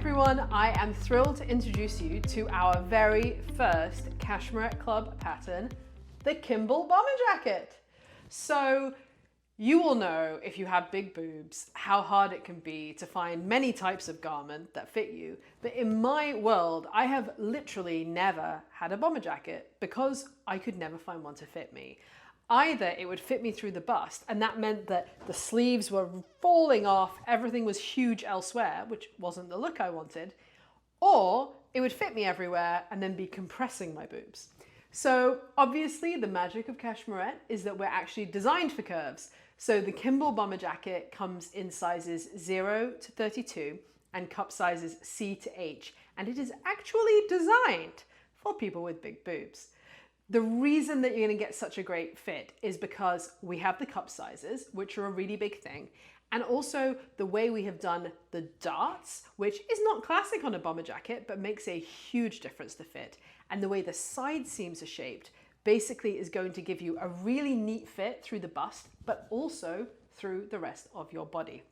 everyone, I am thrilled to introduce you to our very first Cashmerette Club pattern, the Kimball Bomber Jacket. So you will know, if you have big boobs, how hard it can be to find many types of garment that fit you. But in my world, I have literally never had a bomber jacket because I could never find one to fit me. Either it would fit me through the bust, and that meant that the sleeves were falling off, everything was huge elsewhere, which wasn't the look I wanted, or it would fit me everywhere and then be compressing my boobs. So obviously the magic of Cashmerette is that we're actually designed for curves. So the Kimball Bomber Jacket comes in sizes 0 to 32 and cup sizes C to H, and it is actually designed for people with big boobs. The reason that you're going to get such a great fit is because we have the cup sizes, which are a really big thing, and also the way we have done the darts, which is not classic on a bomber jacket, but makes a huge difference to fit. And the way the side seams are shaped basically is going to give you a really neat fit through the bust, but also through the rest of your body.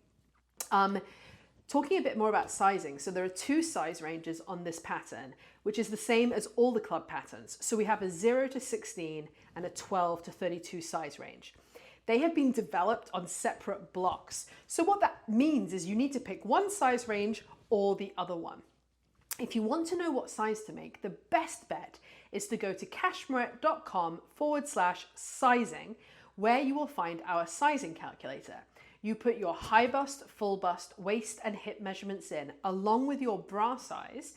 Talking a bit more about sizing, so there are two size ranges on this pattern, which is the same as all the club patterns. So we have a 0 to 16 and a 12 to 32 size range. They have been developed on separate blocks. So what that means is you need to pick one size range or the other one. If you want to know what size to make, the best bet is to go to cashmerette.com/sizing, where you will find our sizing calculator. You put your high bust, full bust, waist and hip measurements in, along with your bra size,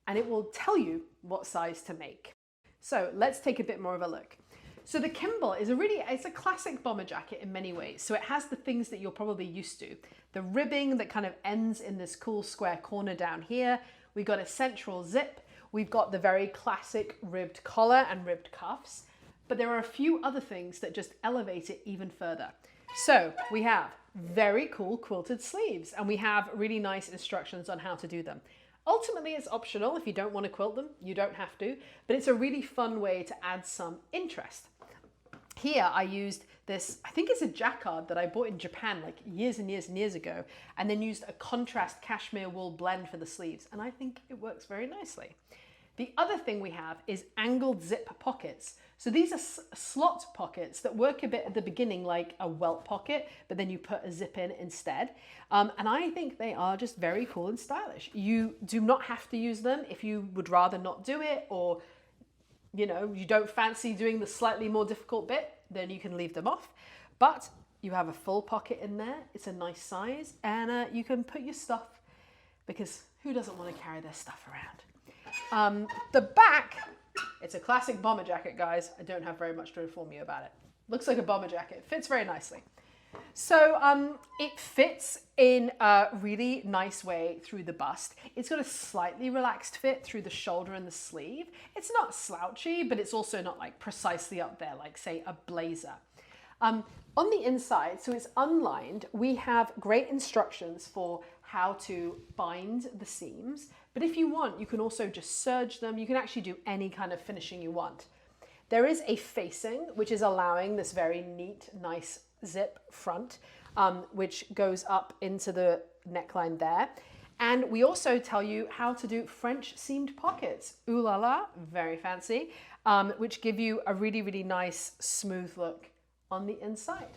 and it will tell you what size to make. So let's take a bit more of a look. So the Kimball is it's a classic bomber jacket in many ways. So it has the things that you're probably used to. The ribbing that kind of ends in this cool square corner down here. We've got a central zip. We've got the very classic ribbed collar and ribbed cuffs. But there are a few other things that just elevate it even further. So we have very cool quilted sleeves, and we have really nice instructions on how to do them. Ultimately, it's optional. If you don't want to quilt them, you don't have to, but it's a really fun way to add some interest. Here I used this, I think it's a jacquard that I bought in Japan like years and years and years ago, and then used a contrast cashmere wool blend for the sleeves, and I think it works very nicely. The other thing we have is angled zip pockets. So these are slot pockets that work a bit at the beginning like a welt pocket, but then you put a zip in instead. And I think they are just very cool and stylish. You do not have to use them if you would rather not do it, or you don't fancy doing the slightly more difficult bit, then you can leave them off. But you have a full pocket in there. It's a nice size, and you can put your stuff, because who doesn't want to carry their stuff around? The back, it's a classic bomber jacket, guys. I don't have very much to inform you about it. Looks like a bomber jacket, fits very nicely. So it fits in a really nice way through the bust. It's got a slightly relaxed fit through the shoulder and the sleeve. It's not slouchy, but it's also not like precisely up there, like say a blazer. On the inside, so it's unlined, we have great instructions for how to bind the seams. But if you want, you can also just serge them. You can actually do any kind of finishing you want. There is a facing, which is allowing this very neat, nice zip front, which goes up into the neckline there. And we also tell you how to do French seamed pockets. Ooh la la, very fancy, which give you a really, really nice, smooth look on the inside.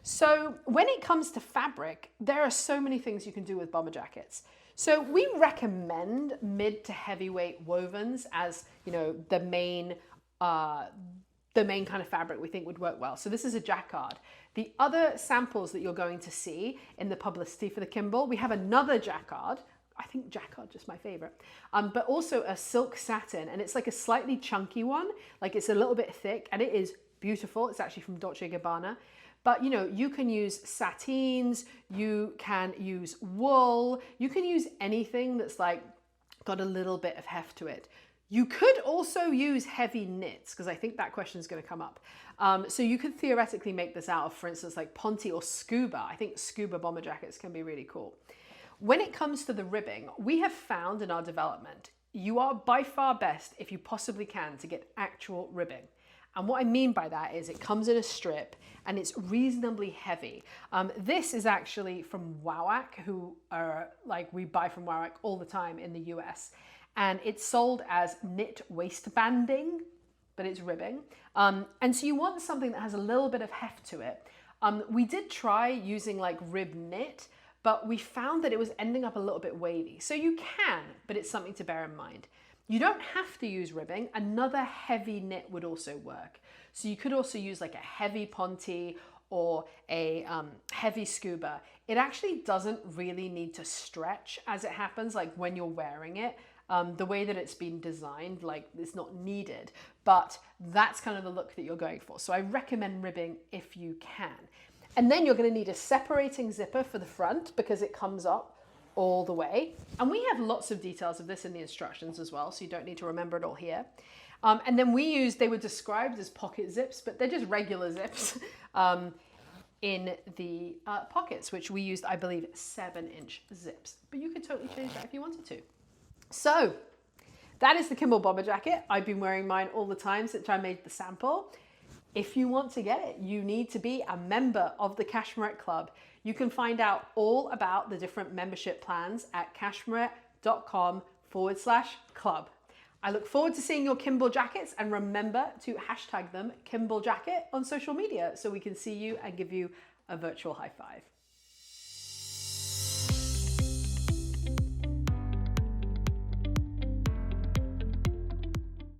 So when it comes to fabric, there are so many things you can do with bomber jackets. So we recommend mid to heavyweight wovens as, the main kind of fabric we think would work well. So this is a jacquard. The other samples that you're going to see in the publicity for the Kimball, we have another jacquard. I think jacquard is my favorite, but also a silk satin, and it's like a slightly chunky one. Like it's a little bit thick, and it is beautiful. It's actually from Dolce & Gabbana. But you can use satins, you can use wool, you can use anything that's like got a little bit of heft to it. You could also use heavy knits, because I think that question is going to come up. So you could theoretically make this out of, for instance, like Ponte or scuba. I think scuba bomber jackets can be really cool. When it comes to the ribbing, we have found in our development, you are by far best if you possibly can to get actual ribbing. And what I mean by that is it comes in a strip and it's reasonably heavy. This is actually from Wowak, who are like, we buy from Wowak all the time in the US. And it's sold as knit waistbanding, but it's ribbing. And so you want something that has a little bit of heft to it. We did try using like rib knit, but we found that it was ending up a little bit wavy. So you can, but it's something to bear in mind. You don't have to use ribbing. Another heavy knit would also work. So you could also use like a heavy ponte or a heavy scuba. It actually doesn't really need to stretch as it happens, like when you're wearing it. The way that it's been designed, like it's not needed, but that's kind of the look that you're going for. So I recommend ribbing if you can. And then you're going to need a separating zipper for the front because it comes up all the way. And we have lots of details of this in the instructions as well, so you don't need to remember it all here. And then they were described as pocket zips, but they're just regular zips in the pockets, which we used, I believe, 7-inch zips. But you could totally change that if you wanted to. So that is the Kimball Bomber Jacket. I've been wearing mine all the time since I made the sample. If you want to get it, you need to be a member of the Cashmerette Club. You can find out all about the different membership plans at cashmerette.com/club. I look forward to seeing your Kimball jackets, and remember to hashtag them Kimball Jacket on social media so we can see you and give you a virtual high five.